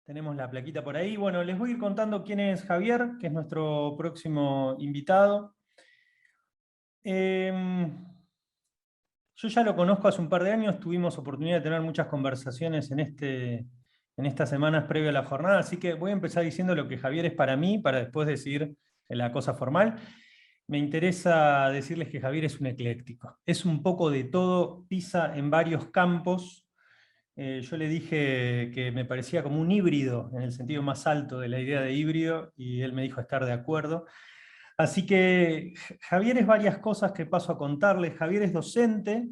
Tenemos la plaquita por ahí. Bueno, les voy a ir contando quién es Javier, que es nuestro próximo invitado. Yo ya lo conozco hace un par de años, tuvimos oportunidad de tener muchas conversaciones en estas semanas previo a la jornada, así que voy a empezar diciendo lo que Javier es para mí, para después decir la cosa formal. Me interesa decirles que Javier es un ecléctico. Es un poco de todo, pisa en varios campos. Yo le dije que me parecía como un híbrido, en el sentido más alto de la idea de híbrido, y él me dijo estar de acuerdo. Así que Javier es varias cosas que paso a contarles. Javier es docente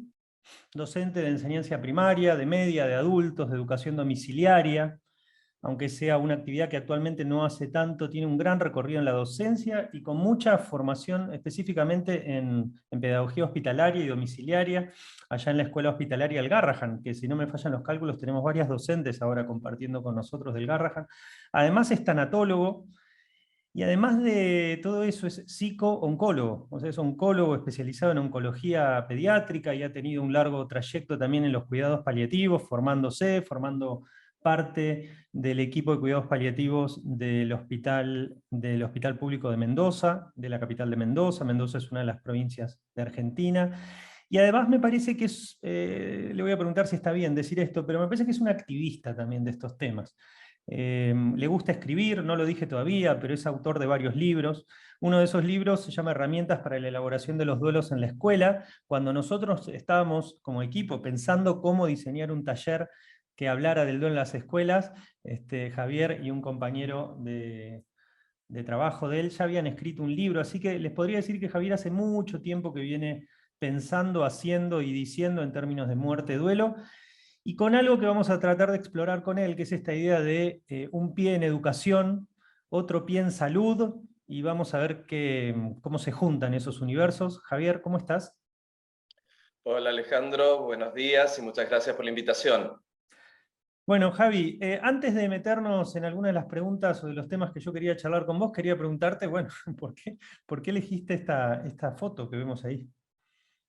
de enseñanza primaria, de media, de adultos, de educación domiciliaria, aunque sea una actividad que actualmente no hace tanto, tiene un gran recorrido en la docencia y con mucha formación específicamente en pedagogía hospitalaria y domiciliaria, allá en la Escuela Hospitalaria del Garrahan, que si no me fallan los cálculos, tenemos varias docentes ahora compartiendo con nosotros del Garrahan. Además es tanatólogo, y además de todo eso es psico-oncólogo, o sea, es oncólogo especializado en oncología pediátrica y ha tenido un largo trayecto también en los cuidados paliativos, formando parte del equipo de cuidados paliativos del Hospital Público de Mendoza, de la capital de Mendoza. Mendoza es una de las provincias de Argentina. Y además me parece que es, le voy a preguntar si está bien decir esto, pero me parece que es un activista también de estos temas. Le gusta escribir, no lo dije todavía, pero es autor de varios libros. Uno de esos libros se llama Herramientas para la elaboración de los duelos en la escuela. Cuando nosotros estábamos como equipo pensando cómo diseñar un taller que hablara del duelo en las escuelas, Javier y un compañero de trabajo de él ya habían escrito un libro, así que les podría decir que Javier hace mucho tiempo que viene pensando, haciendo y diciendo en términos de muerte, duelo, y con algo que vamos a tratar de explorar con él, que es esta idea de un pie en educación, otro pie en salud, y vamos a ver cómo se juntan esos universos. Javier, ¿cómo estás? Hola Alejandro, buenos días y muchas gracias por la invitación. Bueno, Javi, antes de meternos en alguna de las preguntas o de los temas que yo quería charlar con vos, quería preguntarte, bueno, ¿por qué elegiste esta foto que vemos ahí?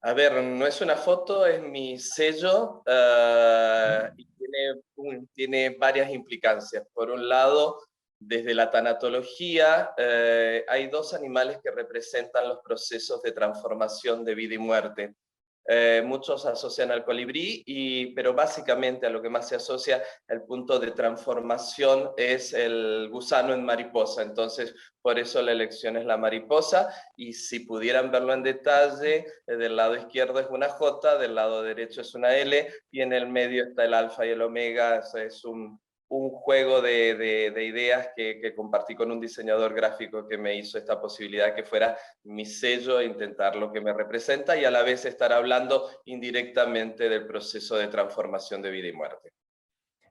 A ver, no es una foto, es mi sello y tiene varias implicancias. Por un lado, desde la tanatología, hay dos animales que representan los procesos de transformación de vida y muerte. Muchos asocian al colibrí, pero básicamente a lo que más se asocia el punto de transformación es el gusano en mariposa. Entonces, por eso la elección es la mariposa. Y si pudieran verlo en detalle, del lado izquierdo es una J, del lado derecho es una L, y en el medio está el alfa y el omega. Es un juego de ideas que compartí con un diseñador gráfico que me hizo esta posibilidad que fuera mi sello, intentar lo que me representa y a la vez estar hablando indirectamente del proceso de transformación de vida y muerte.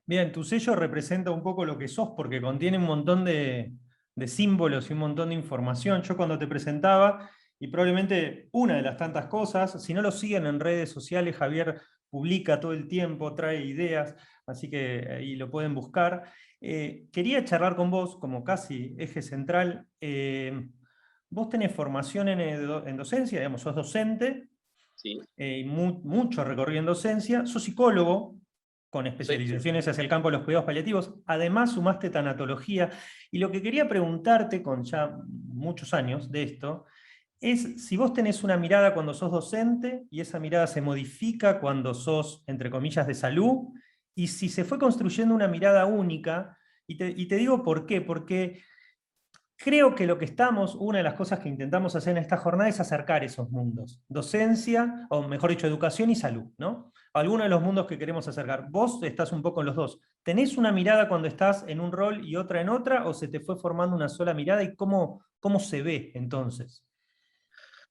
Bien, tu sello representa un poco lo que sos porque contiene un montón de símbolos y un montón de información. Yo cuando te presentaba, y probablemente una de las tantas cosas, si no lo siguen en redes sociales, Javier publica todo el tiempo, trae ideas, así que ahí lo pueden buscar. Quería charlar con vos como casi eje central. Vos tenés formación en docencia, digamos, sos docente, Sí, mucho recorrido en docencia, sos psicólogo, con sí. especializaciones hacia el campo de los cuidados paliativos, además sumaste tanatología, y lo que quería preguntarte con ya muchos años de esto, es si vos tenés una mirada cuando sos docente, y esa mirada se modifica cuando sos, entre comillas, de salud, y si se fue construyendo una mirada única, y te digo por qué, porque creo que lo que una de las cosas que intentamos hacer en esta jornada es acercar esos mundos, docencia, o mejor dicho, educación y salud, ¿no? Algunos de los mundos que queremos acercar. Vos estás un poco en los dos. ¿Tenés una mirada cuando estás en un rol y otra en otra, o se te fue formando una sola mirada y cómo se ve entonces?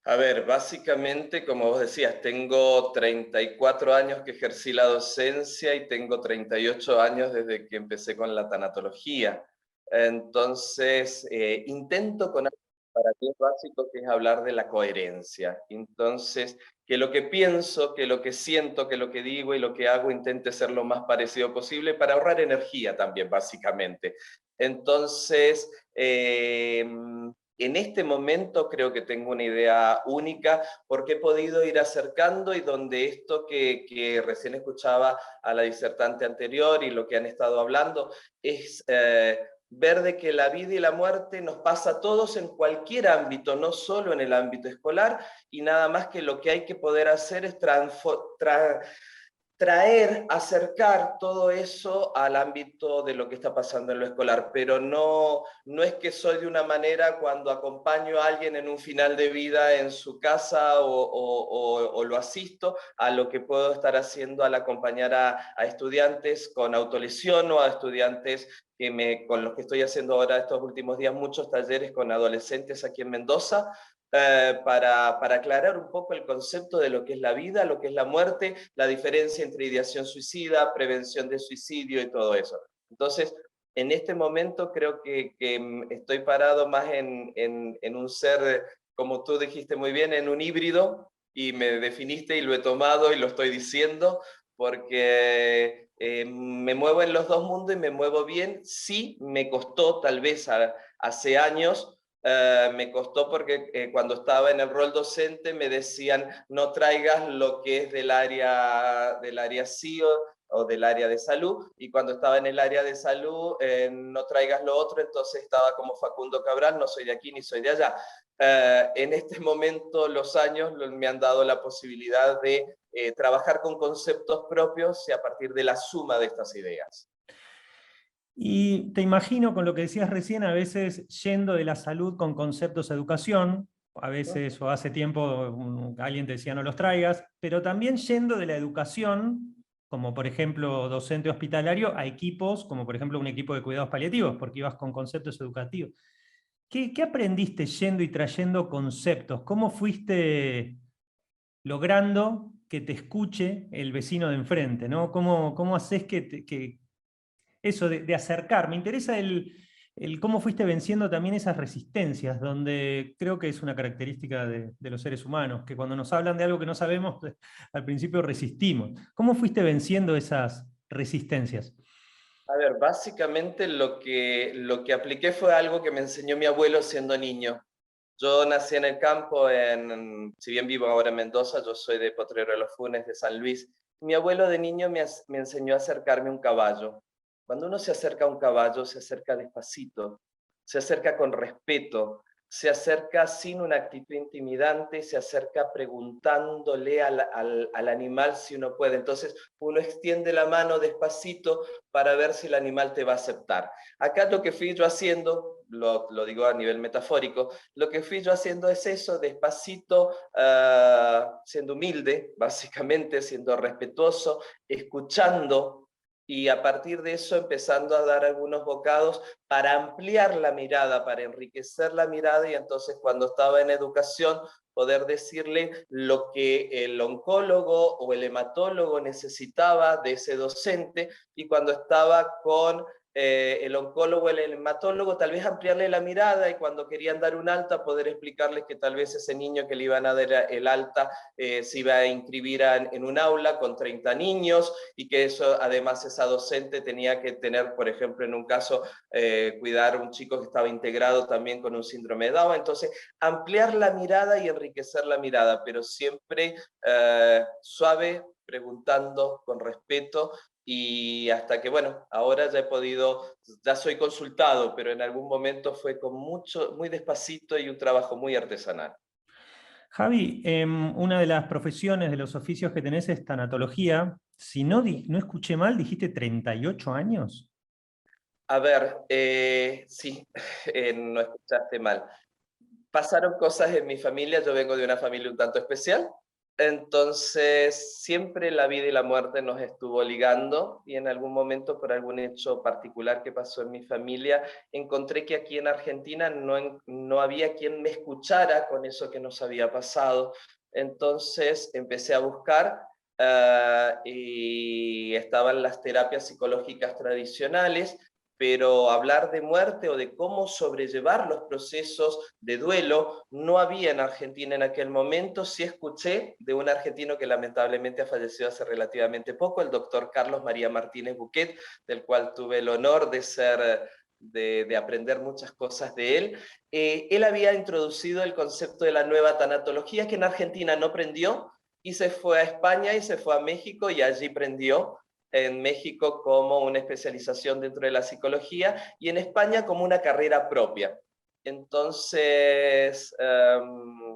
A ver, básicamente, como vos decías, tengo 34 años que ejercí la docencia y tengo 38 años desde que empecé con la tanatología. Entonces, intento con algo para mí es básico, que es hablar de la coherencia. Entonces, que lo que pienso, que lo que siento, que lo que digo y lo que hago intente ser lo más parecido posible para ahorrar energía también, básicamente. Entonces, en este momento creo que tengo una idea única porque he podido ir acercando y donde esto que recién escuchaba a la disertante anterior y lo que han estado hablando es ver de que la vida y la muerte nos pasa a todos en cualquier ámbito, no solo en el ámbito escolar, y nada más que lo que hay que poder hacer es traer, acercar todo eso al ámbito de lo que está pasando en lo escolar, pero no es que soy de una manera cuando acompaño a alguien en un final de vida en su casa o lo asisto, a lo que puedo estar haciendo al acompañar a estudiantes con autolesión o a estudiantes con los que estoy haciendo ahora estos últimos días muchos talleres con adolescentes aquí en Mendoza, para aclarar un poco el concepto de lo que es la vida, lo que es la muerte, la diferencia entre ideación suicida, prevención de suicidio y todo eso. Entonces, en este momento creo que estoy parado más en un ser, como tú dijiste muy bien, en un híbrido, y me definiste y lo he tomado y lo estoy diciendo, porque me muevo en los dos mundos y me muevo bien. Sí, me costó tal vez hace años, me costó porque cuando estaba en el rol docente me decían no traigas lo que es del área CIO o del área de salud, y cuando estaba en el área de salud no traigas lo otro, entonces estaba como Facundo Cabral, no soy de aquí ni soy de allá. En este momento los años me han dado la posibilidad de trabajar con conceptos propios y a partir de la suma de estas ideas. Y te imagino con lo que decías recién, a veces yendo de la salud con conceptos de educación, a veces o hace tiempo alguien te decía no los traigas, pero también yendo de la educación, como por ejemplo docente hospitalario, a equipos, como por ejemplo un equipo de cuidados paliativos, porque ibas con conceptos educativos. ¿Qué aprendiste yendo y trayendo conceptos? ¿Cómo fuiste logrando que te escuche el vecino de enfrente, ¿no? ¿Cómo haces que eso de acercar? Me interesa el cómo fuiste venciendo también esas resistencias, donde creo que es una característica de los seres humanos, que cuando nos hablan de algo que no sabemos, al principio resistimos. ¿Cómo fuiste venciendo esas resistencias? A ver, básicamente lo que apliqué fue algo que me enseñó mi abuelo siendo niño. Yo nací en el campo, si bien vivo ahora en Mendoza, yo soy de Potrero de los Funes, de San Luis. Mi abuelo de niño me enseñó a acercarme a un caballo. Cuando uno se acerca a un caballo, se acerca despacito, se acerca con respeto, se acerca sin una actitud intimidante, se acerca preguntándole al animal si uno puede. Entonces uno extiende la mano despacito para ver si el animal te va a aceptar. Acá lo que fui yo haciendo, lo digo a nivel metafórico, lo que fui yo haciendo es eso, despacito, siendo humilde, básicamente, siendo respetuoso, escuchando, y a partir de eso empezando a dar algunos bocados para ampliar la mirada, para enriquecer la mirada, y entonces cuando estaba en educación poder decirle lo que el oncólogo o el hematólogo necesitaba de ese docente, y cuando estaba con el oncólogo o el hematólogo tal vez ampliarle la mirada, y cuando querían dar un alta poder explicarles que tal vez ese niño que le iban a dar el alta se iba a inscribir en un aula con 30 niños, y que eso además esa docente tenía que tener, por ejemplo, en un caso, cuidar a un chico que estaba integrado también con un síndrome de Down. Entonces, ampliar la mirada y enriquecer la mirada, pero siempre suave, preguntando con respeto, y hasta que, bueno, ahora ya soy consultado, pero en algún momento fue con muy despacito y un trabajo muy artesanal. Javi, una de las profesiones, de los oficios que tenés es tanatología. Si no escuché mal, dijiste 38 años. A ver, sí, no escuchaste mal. Pasaron cosas en mi familia, yo vengo de una familia un tanto especial, entonces siempre la vida y la muerte nos estuvo ligando, y en algún momento por algún hecho particular que pasó en mi familia, encontré que aquí en Argentina no había quien me escuchara con eso que nos había pasado. Entonces empecé a buscar, y estaban las terapias psicológicas tradicionales, pero hablar de muerte o de cómo sobrellevar los procesos de duelo no había en Argentina en aquel momento. Sí escuché de un argentino que lamentablemente ha fallecido hace relativamente poco, el doctor Carlos María Martínez Buquet, del cual tuve el honor de aprender muchas cosas de él. Él había introducido el concepto de la nueva tanatología, que en Argentina no prendió, y se fue a España y se fue a México, y allí prendió en México como una especialización dentro de la psicología, y en España como una carrera propia. Entonces,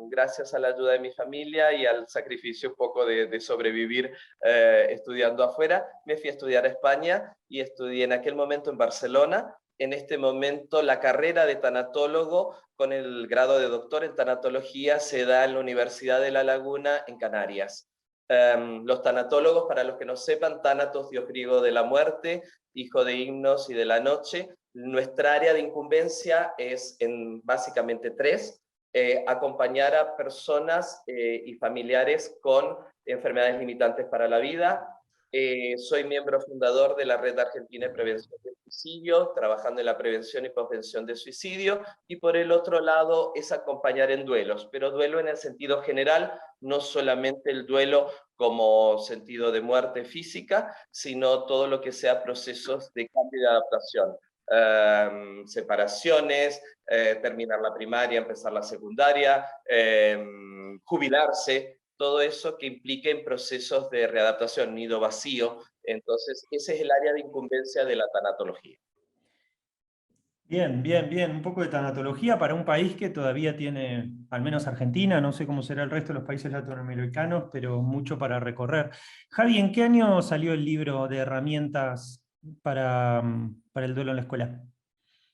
gracias a la ayuda de mi familia y al sacrificio un poco de sobrevivir estudiando afuera, me fui a estudiar a España y estudié en aquel momento en Barcelona. En este momento la carrera de tanatólogo con el grado de doctor en tanatología se da en la Universidad de La Laguna en Canarias. Los tanatólogos, para los que no sepan, Thanatos, dios griego de la muerte, hijo de Himnos y de la noche. Nuestra área de incumbencia es básicamente tres: acompañar a personas y familiares con enfermedades limitantes para la vida. Soy miembro fundador de la Red Argentina de Prevención del Suicidio, trabajando en la prevención y prevención de suicidio, y por el otro lado es acompañar en duelos, pero duelo en el sentido general, no solamente el duelo como sentido de muerte física, sino todo lo que sea procesos de cambio y de adaptación. Separaciones, terminar la primaria, empezar la secundaria, jubilarse, todo eso que implique en procesos de readaptación, nido vacío. Entonces, ese es el área de incumbencia de la tanatología. Bien, bien, bien. Un poco de tanatología para un país que todavía tiene, al menos Argentina, no sé cómo será el resto de los países latinoamericanos, pero mucho para recorrer. Javi, ¿en qué año salió el libro de herramientas para el duelo en la escuela?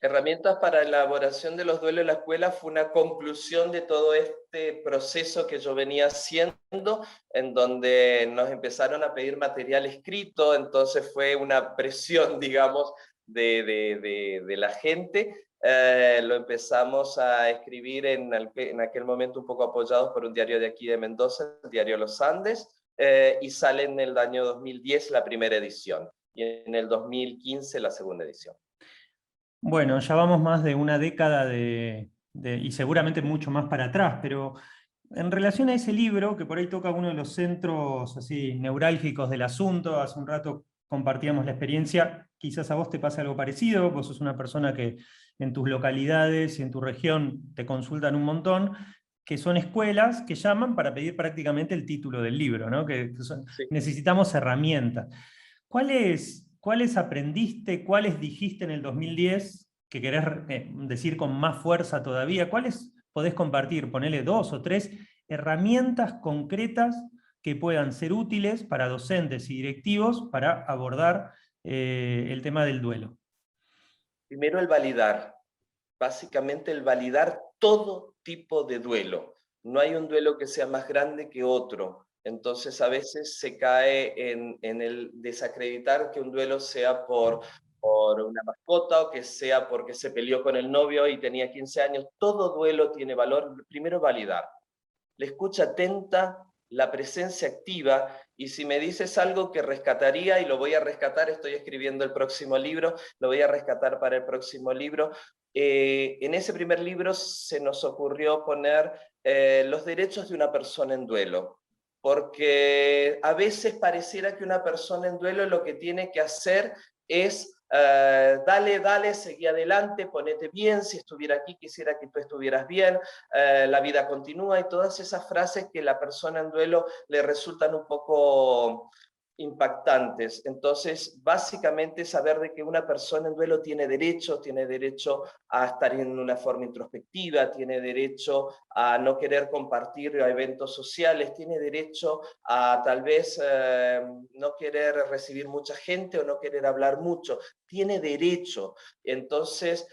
Herramientas para elaboración de los duelos en la escuela fue una conclusión de todo este proceso que yo venía haciendo, en donde nos empezaron a pedir material escrito, entonces fue una presión, digamos, de la gente. Lo empezamos a escribir en aquel momento un poco apoyados por un diario de aquí de Mendoza, el diario Los Andes, y sale en el año 2010 la primera edición, y en el 2015 la segunda edición. Bueno, ya vamos más de una década y seguramente mucho más para atrás, pero en relación a ese libro, que por ahí toca uno de los centros así neurálgicos del asunto, hace un rato compartíamos la experiencia, quizás a vos te pase algo parecido, vos sos una persona que en tus localidades y en tu región te consultan un montón, que son escuelas que llaman para pedir prácticamente el título del libro, ¿no? Sí. Necesitamos herramientas. ¿Cuáles aprendiste, cuáles dijiste en el 2010 que querés decir con más fuerza todavía? ¿Cuáles podés compartir? Ponele 2 o 3 herramientas concretas que puedan ser útiles para docentes y directivos para abordar el tema del duelo. Primero el validar, básicamente el validar todo tipo de duelo. No hay un duelo que sea más grande que otro. Entonces a veces se cae en el desacreditar que un duelo sea por una mascota o que sea porque se peleó con el novio y tenía 15 años. Todo duelo tiene valor. Primero validar. La escucha atenta, la presencia activa, y si me dices algo que rescataría, y lo voy a rescatar, estoy escribiendo el próximo libro, lo voy a rescatar para el próximo libro. En ese primer libro se nos ocurrió poner los derechos de una persona en duelo, porque a veces pareciera que una persona en duelo lo que tiene que hacer es dale, seguí adelante, ponete bien, si estuviera aquí quisiera que tú estuvieras bien, la vida continúa, y todas esas frases que la persona en duelo le resultan un poco impactantes. Entonces, básicamente saber de que una persona en duelo tiene derecho a estar en una forma introspectiva, tiene derecho a no querer compartir eventos sociales, tiene derecho a tal vez no querer recibir mucha gente o no querer hablar mucho, tiene derecho. Entonces,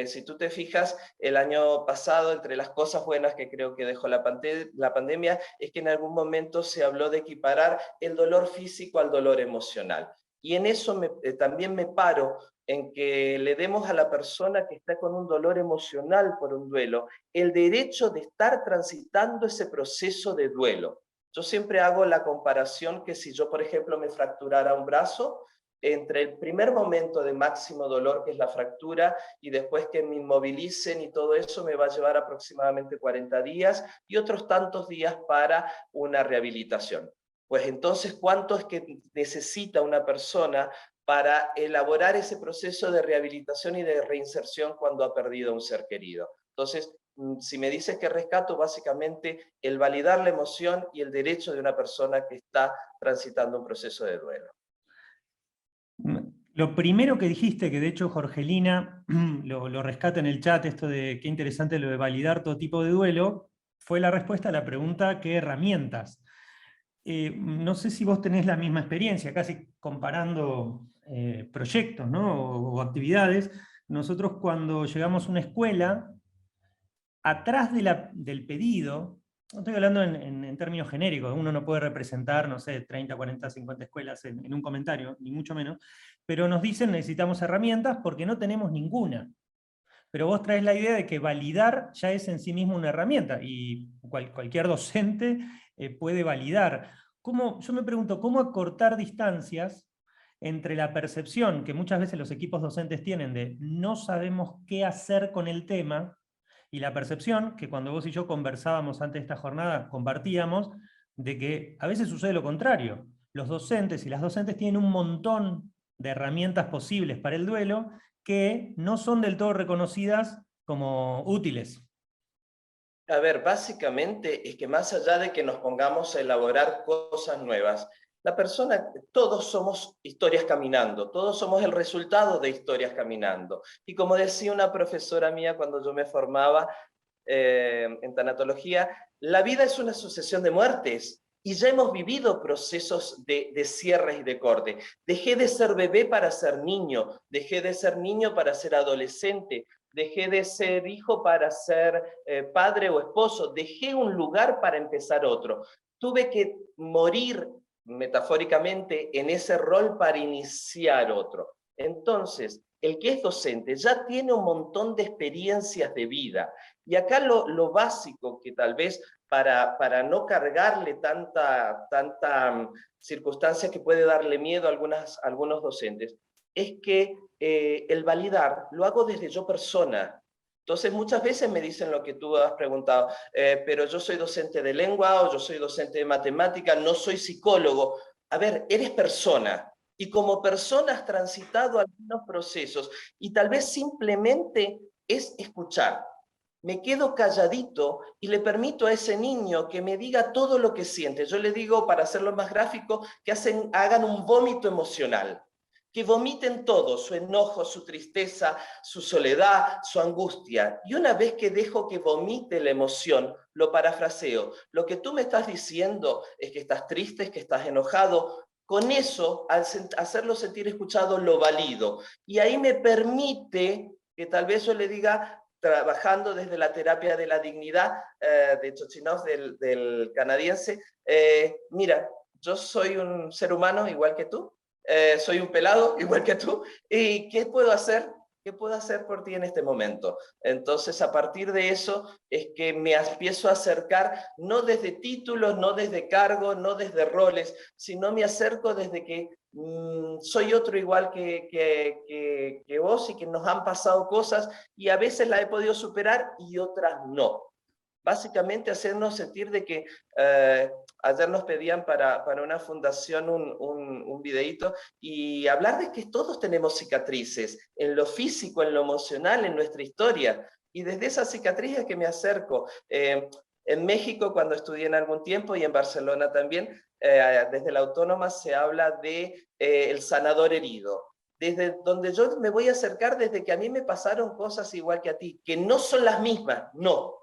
si tú te fijas, el año pasado, entre las cosas buenas que creo que dejó la pandemia, es que en algún momento se habló de equiparar el dolor físico al dolor emocional. Y en eso también me paro en que le demos a la persona que está con un dolor emocional por un duelo el derecho de estar transitando ese proceso de duelo. Yo siempre hago la comparación que si yo, por ejemplo, me fracturara un brazo, entre el primer momento de máximo dolor, que es la fractura, y después que me inmovilicen y todo eso, me va a llevar aproximadamente 40 días y otros tantos días para una rehabilitación. Pues entonces, ¿cuánto es que necesita una persona para elaborar ese proceso de rehabilitación y de reinserción cuando ha perdido a un ser querido. Entonces, si me dices que rescato, básicamente el validar la emoción y el derecho de una persona que está transitando un proceso de duelo. Lo primero que dijiste, que de hecho Jorgelina lo rescata en el chat, esto de qué interesante lo de validar todo tipo de duelo, fue la respuesta a la pregunta ¿qué herramientas? No sé si vos tenés la misma experiencia, casi comparando proyectos, ¿no? o actividades. Nosotros cuando llegamos a una escuela, atrás del pedido, no estoy hablando en términos genéricos, uno no puede representar, no sé, 30, 40, 50 escuelas en un comentario, ni mucho menos, pero nos dicen necesitamos herramientas porque no tenemos ninguna. Pero vos traes la idea de que validar ya es en sí mismo una herramienta y cualquier docente puede validar. Yo me pregunto, ¿cómo acortar distancias entre la percepción que muchas veces los equipos docentes tienen de no sabemos qué hacer con el tema y la percepción que cuando vos y yo conversábamos antes de esta jornada, compartíamos, de que a veces sucede lo contrario? Los docentes y las docentes tienen un montón de herramientas posibles para el duelo que no son del todo reconocidas como útiles. A ver, básicamente es que más allá de que nos pongamos a elaborar cosas nuevas, la persona, todos somos historias caminando, todos somos el resultado de historias caminando. Y como decía una profesora mía cuando yo me formaba en tanatología, la vida es una sucesión de muertes. Y ya hemos vivido procesos de cierres y de corte. Dejé de ser bebé para ser niño, dejé de ser niño para ser adolescente, dejé de ser hijo para ser padre o esposo, dejé un lugar para empezar otro. Tuve que morir metafóricamente en ese rol para iniciar otro. Entonces, el que es docente ya tiene un montón de experiencias de vida. Y acá lo básico que tal vez para no cargarle tanta circunstancia que puede darle miedo a algunos docentes, es que el validar lo hago desde yo persona. Entonces muchas veces me dicen lo que tú has preguntado, pero yo soy docente de lengua o yo soy docente de matemática, no soy psicólogo. A ver, eres persona y como persona has transitado algunos procesos y tal vez simplemente es escuchar. Me quedo calladito y le permito a ese niño que me diga todo lo que siente. Yo le digo, para hacerlo más gráfico, que hagan un vómito emocional, que vomiten todo, su enojo, su tristeza, su soledad, su angustia. Y una vez que dejo que vomite la emoción, lo parafraseo. Lo que tú me estás diciendo es que estás triste, es que estás enojado. Con eso, al hacerlo sentir escuchado, lo valido. Y ahí me permite que tal vez yo le diga, trabajando desde la terapia de la dignidad de Chochinov, del canadiense, mira, yo soy un ser humano igual que tú, soy un pelado igual que tú, ¿y qué puedo hacer? ¿Qué puedo hacer por ti en este momento? Entonces, a partir de eso, es que me empiezo a acercar, no desde títulos, no desde cargos, no desde roles, sino me acerco desde que soy otro igual que vos y que nos han pasado cosas y a veces las he podido superar y otras no. Básicamente hacernos sentir de que ayer nos pedían para una fundación un videíto y hablar de que todos tenemos cicatrices, en lo físico, en lo emocional, en nuestra historia. Y desde esas cicatrices que me acerco. En México, cuando estudié en algún tiempo, y en Barcelona también, desde la Autónoma se habla de el sanador herido. Desde donde yo me voy a acercar desde que a mí me pasaron cosas igual que a ti, que no son las mismas, no,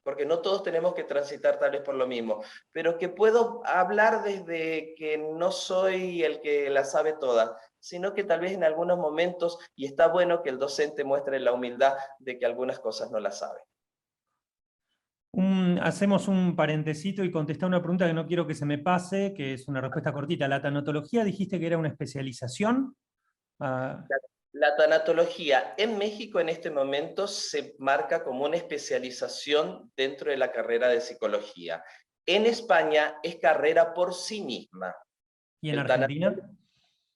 porque no todos tenemos que transitar tal vez por lo mismo, pero que puedo hablar desde que no soy el que la sabe toda, sino que tal vez en algunos momentos, y está bueno que el docente muestre la humildad de que algunas cosas no las sabe. Hacemos un parentecito y contestar una pregunta que no quiero que se me pase, que es una respuesta cortita. ¿La tanatología dijiste que era una especialización? Ah, La tanatología en México en este momento se marca como una especialización dentro de la carrera de psicología. En España es carrera por sí misma. ¿y en El Argentina?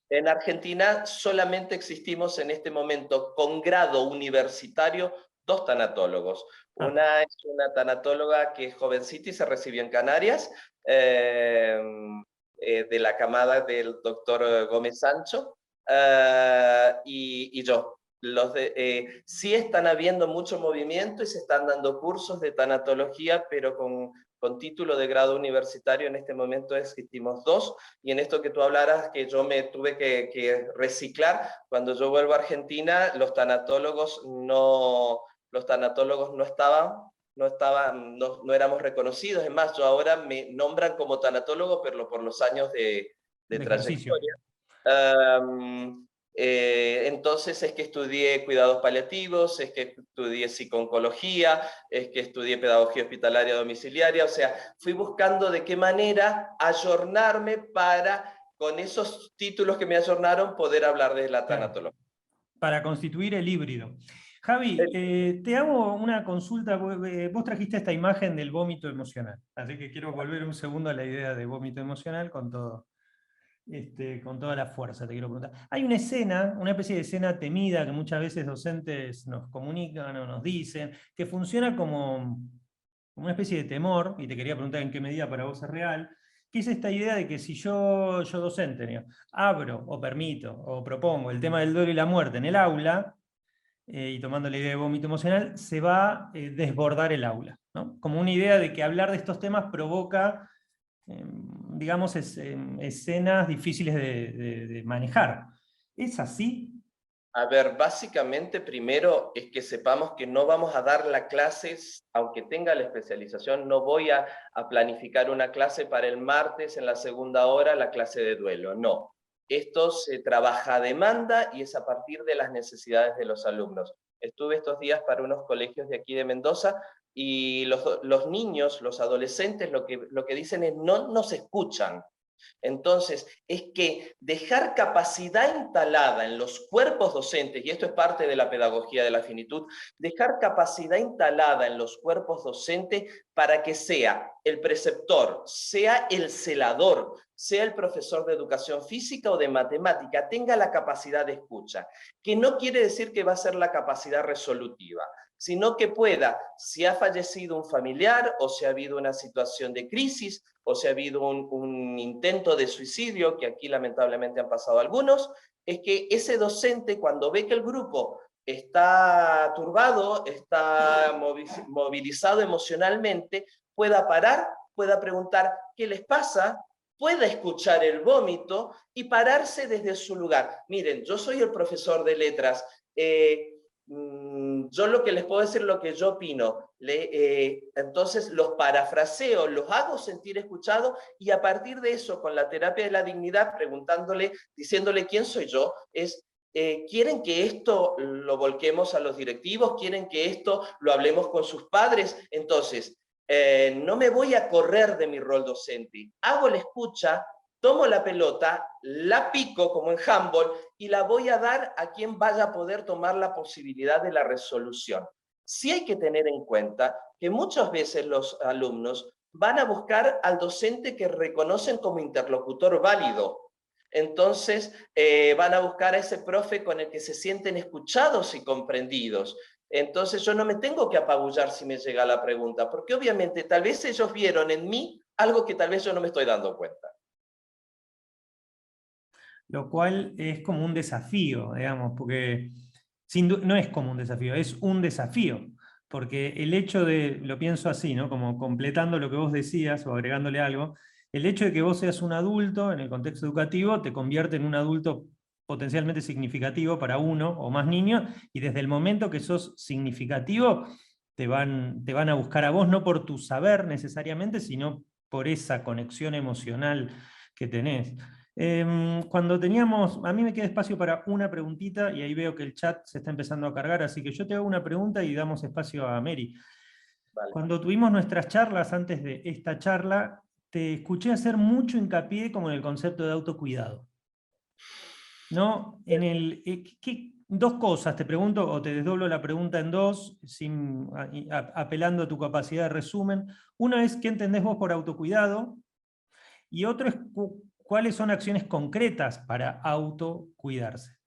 En Argentina solamente existimos en este momento con grado universitario 2 tanatólogos. Ah, Una es una tanatóloga que es jovencita y se recibió en Canarias, de la camada del doctor Gómez Sancho, y yo. Sí están habiendo mucho movimiento y se están dando cursos de tanatología, pero con título de grado universitario en este momento existimos 2, y en esto que tú hablaras, que yo me tuve que reciclar, cuando yo vuelvo a Argentina, los tanatólogos no estaban, no éramos reconocidos. Es más, yo ahora me nombran como tanatólogo, pero por los años de ejercicio. trayectoria. Entonces es que estudié cuidados paliativos, es que estudié psico-oncología, es que estudié pedagogía hospitalaria domiciliaria, o sea, fui buscando de qué manera ayornarme para, con esos títulos que me ayornaron, poder hablar de la Claro, tanatología. para constituir el híbrido. Javi, te hago una consulta. Vos trajiste esta imagen del vómito emocional, así que quiero volver un segundo a la idea de vómito emocional con todo. Con toda la fuerza, te quiero preguntar. Hay una escena, una especie de escena temida que muchas veces docentes nos comunican o nos dicen, que funciona como una especie de temor, y te quería preguntar en qué medida para vos es real, que es esta idea de que si yo docente, digo, abro o permito o propongo el tema del duelo y la muerte en el aula, y tomando la idea de vómito emocional, se va a desbordar el aula, ¿no? Como una idea de que hablar de estos temas provoca digamos, escenas difíciles de manejar. ¿Es así? A ver, básicamente primero es que sepamos que no vamos a dar la clase, aunque tenga la especialización, no voy a planificar una clase para el martes en la segunda hora, la clase de duelo, no. Esto se trabaja a demanda y es a partir de las necesidades de los alumnos. Estuve estos días para unos colegios de aquí de Mendoza y los niños, los adolescentes, lo que dicen es no nos escuchan. Entonces, es que dejar capacidad instalada en los cuerpos docentes, y esto es parte de la pedagogía de la finitud, dejar capacidad instalada en los cuerpos docentes para que sea el preceptor, sea el celador, sea el profesor de educación física o de matemática, tenga la capacidad de escucha, que no quiere decir que va a ser la capacidad resolutiva, sino que pueda, si ha fallecido un familiar o si ha habido una situación de crisis o si ha habido un intento de suicidio, que aquí lamentablemente han pasado algunos, es que ese docente, cuando ve que el grupo está turbado, está movilizado emocionalmente, pueda parar, pueda preguntar qué les pasa, pueda escuchar el vómito y pararse desde su lugar. Miren, yo soy el profesor de letras, yo lo que les puedo decir lo que yo opino, entonces los parafraseo, los hago sentir escuchados y a partir de eso, con la terapia de la dignidad, preguntándole, diciéndole quién soy yo, ¿quieren que esto lo volquemos a los directivos? ¿Quieren que esto lo hablemos con sus padres? Entonces, no me voy a correr de mi rol docente, hago la escucha, tomo la pelota, la pico como en handball y la voy a dar a quien vaya a poder tomar la posibilidad de la resolución. Sí hay que tener en cuenta que muchas veces los alumnos van a buscar al docente que reconocen como interlocutor válido. Entonces van a buscar a ese profe con el que se sienten escuchados y comprendidos. Entonces yo no me tengo que apabullar si me llega la pregunta, porque obviamente tal vez ellos vieron en mí algo que tal vez yo no me estoy dando cuenta. Lo cual es como un desafío, digamos, porque no es como un desafío, es un desafío, porque el hecho de, lo pienso así, ¿no? Como completando lo que vos decías o agregándole algo, el hecho de que vos seas un adulto en el contexto educativo te convierte en un adulto potencialmente significativo para uno o más niños, y desde el momento que sos significativo, te van a buscar a vos, no por tu saber necesariamente, sino por esa conexión emocional que tenés. Cuando teníamos, a mí me queda espacio para una preguntita y ahí veo que el chat se está empezando a cargar, así que yo te hago una pregunta y damos espacio a Mary. Vale. Cuando tuvimos nuestras charlas antes de esta charla, te escuché hacer mucho hincapié como en el concepto de autocuidado. ¿No? Dos cosas, te pregunto, o te desdoblo la pregunta en dos, apelando a tu capacidad de resumen. Una es, ¿qué entendés vos por autocuidado? Y otro es, ¿cuáles son acciones concretas para autocuidarse?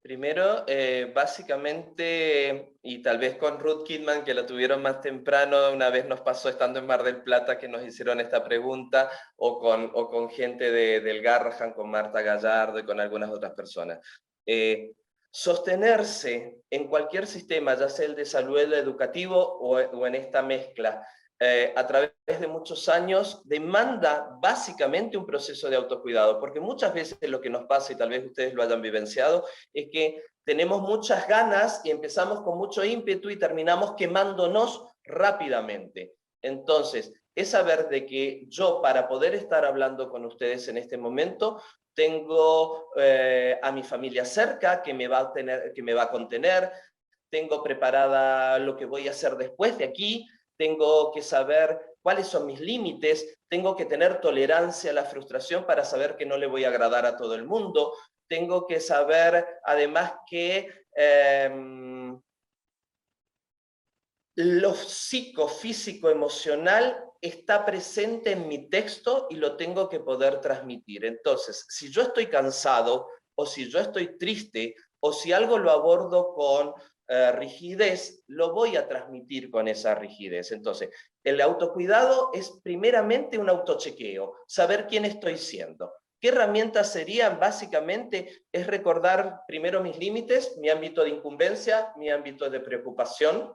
Primero, básicamente, y tal vez con Ruth Kidman, que la tuvieron más temprano, una vez nos pasó estando en Mar del Plata que nos hicieron esta pregunta, o con gente del Garrahan, con Marta Gallardo y con algunas otras personas. Sostenerse en cualquier sistema, ya sea el de salud, el educativo o en esta mezcla, a través de muchos años, demanda básicamente un proceso de autocuidado, porque muchas veces lo que nos pasa, y tal vez ustedes lo hayan vivenciado, es que tenemos muchas ganas y empezamos con mucho ímpetu y terminamos quemándonos rápidamente. Entonces, es saber de que yo, para poder estar hablando con ustedes en este momento, tengo a mi familia cerca que me va a contener, tengo preparada lo que voy a hacer después de aquí, tengo que saber cuáles son mis límites, tengo que tener tolerancia a la frustración para saber que no le voy a agradar a todo el mundo, tengo que saber además que lo psicofísico emocional está presente en mi texto y lo tengo que poder transmitir. Entonces, si yo estoy cansado, o si yo estoy triste, o si algo lo abordo con rigidez, lo voy a transmitir con esa rigidez. Entonces, el autocuidado es primeramente un autochequeo, saber quién estoy siendo. ¿Qué herramientas serían? Básicamente es recordar primero mis límites, mi ámbito de incumbencia, mi ámbito de preocupación,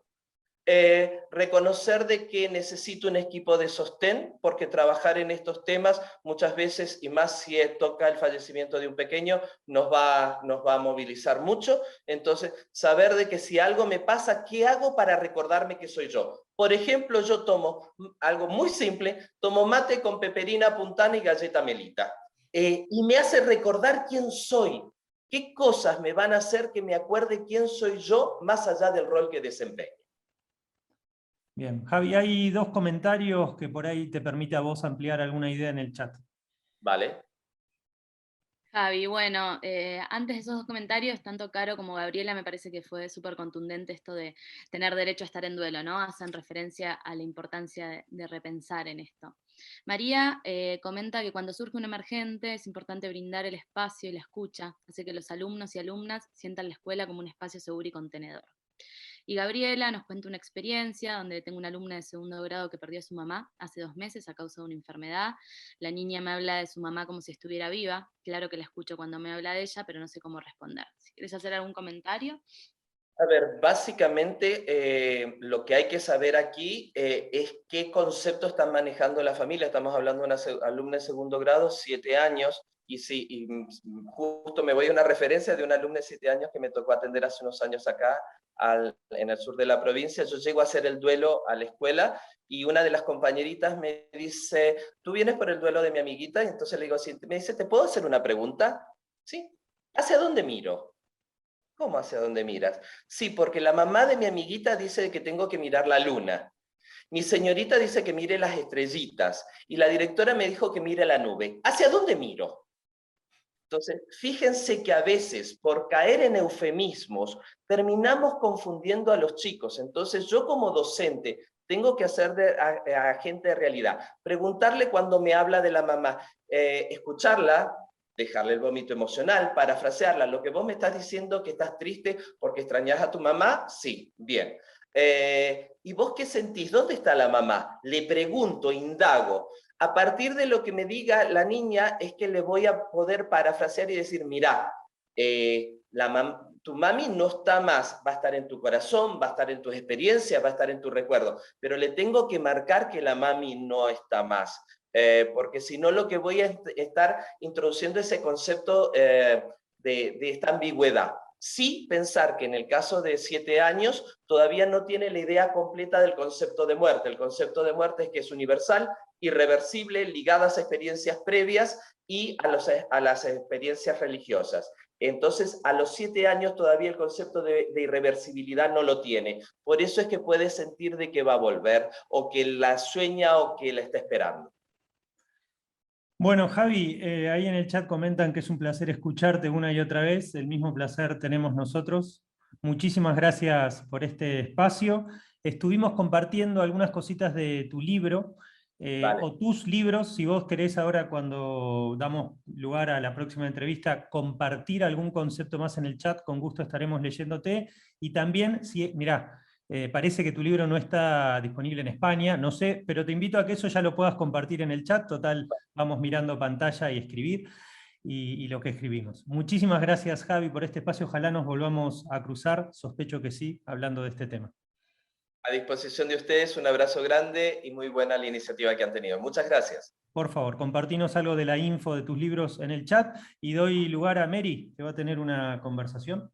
reconocer de que necesito un equipo de sostén, porque trabajar en estos temas muchas veces, y más si toca el fallecimiento de un pequeño, nos va a movilizar mucho. Entonces, saber de que si algo me pasa, ¿qué hago para recordarme que soy yo? Por ejemplo, yo tomo algo muy simple, tomo mate con peperina puntana y galleta melita. Y me hace recordar quién soy. ¿Qué cosas me van a hacer que me acuerde quién soy yo, más allá del rol que desempeño? Bien, Javi, hay dos comentarios que por ahí te permite a vos ampliar alguna idea en el chat. Vale. Javi, bueno, antes de esos dos comentarios, tanto Caro como Gabriela me parece que fue súper contundente esto de tener derecho a estar en duelo, ¿no? Hacen referencia a la importancia de repensar en esto. María comenta que cuando surge un emergente es importante brindar el espacio y la escucha, así que los alumnos y alumnas sientan la escuela como un espacio seguro y contenedor. Y Gabriela nos cuenta una experiencia donde tengo una alumna de segundo grado que perdió a su mamá hace 2 meses a causa de una enfermedad. La niña me habla de su mamá como si estuviera viva. Claro que la escucho cuando me habla de ella, pero no sé cómo responder. Si quieres hacer algún comentario. A ver, básicamente lo que hay que saber aquí es qué concepto están manejando la familia. Estamos hablando de una alumna de segundo grado, 7 años, y sí, y justo me voy a una referencia de una alumna de 7 años que me tocó atender hace unos años acá, en el sur de la provincia. Yo llego a hacer el duelo a la escuela y una de las compañeritas me dice, ¿tú vienes por el duelo de mi amiguita? Y entonces le digo, sí, me dice, ¿te puedo hacer una pregunta? Sí. ¿Hacia dónde miro? ¿Cómo hacia dónde miras? Sí, porque la mamá de mi amiguita dice que tengo que mirar la luna. Mi señorita dice que mire las estrellitas. Y la directora me dijo que mire la nube. ¿Hacia dónde miro? Entonces, fíjense que a veces, por caer en eufemismos, terminamos confundiendo a los chicos. Entonces, yo como docente tengo que hacer de agente de realidad. Preguntarle cuando me habla de la mamá, escucharla, dejarle el vómito emocional, parafrasearla. Lo que vos me estás diciendo que estás triste porque extrañas a tu mamá, sí, bien. ¿Y vos qué sentís? ¿Dónde está la mamá? Le pregunto, indago. A partir de lo que me diga la niña es que le voy a poder parafrasear y decir, mirá, tu mami no está más, va a estar en tu corazón, va a estar en tus experiencias, va a estar en tu recuerdo, pero le tengo que marcar que la mami no está más, porque si no lo que voy a estar introduciendo ese concepto de esta ambigüedad. Sí pensar que en el caso de 7 años todavía no tiene la idea completa del concepto de muerte. El concepto de muerte es que es universal, irreversible, ligadas a experiencias previas y a las experiencias religiosas. Entonces, a los 7 años todavía el concepto de irreversibilidad no lo tiene. Por eso es que puede sentir de que va a volver, o que la sueña, o que la está esperando. Bueno, Javi, ahí en el chat comentan que es un placer escucharte una y otra vez. El mismo placer tenemos nosotros. Muchísimas gracias por este espacio. Estuvimos compartiendo algunas cositas de tu libro Vale. o tus libros, si vos querés ahora cuando damos lugar a la próxima entrevista, compartir algún concepto más en el chat, con gusto estaremos leyéndote. Y también, si, mirá, parece que tu libro no está disponible en España, no sé, pero te invito a que eso ya lo puedas compartir en el chat, total, vamos mirando pantalla y escribir. Y lo que escribimos. Muchísimas gracias, Javi, por este espacio. Ojalá nos volvamos a cruzar, sospecho que sí, hablando de este tema. A disposición de ustedes, un abrazo grande y muy buena la iniciativa que han tenido. Muchas gracias. Por favor, compartinos algo de la info de tus libros en el chat y doy lugar a Mary, que va a tener una conversación.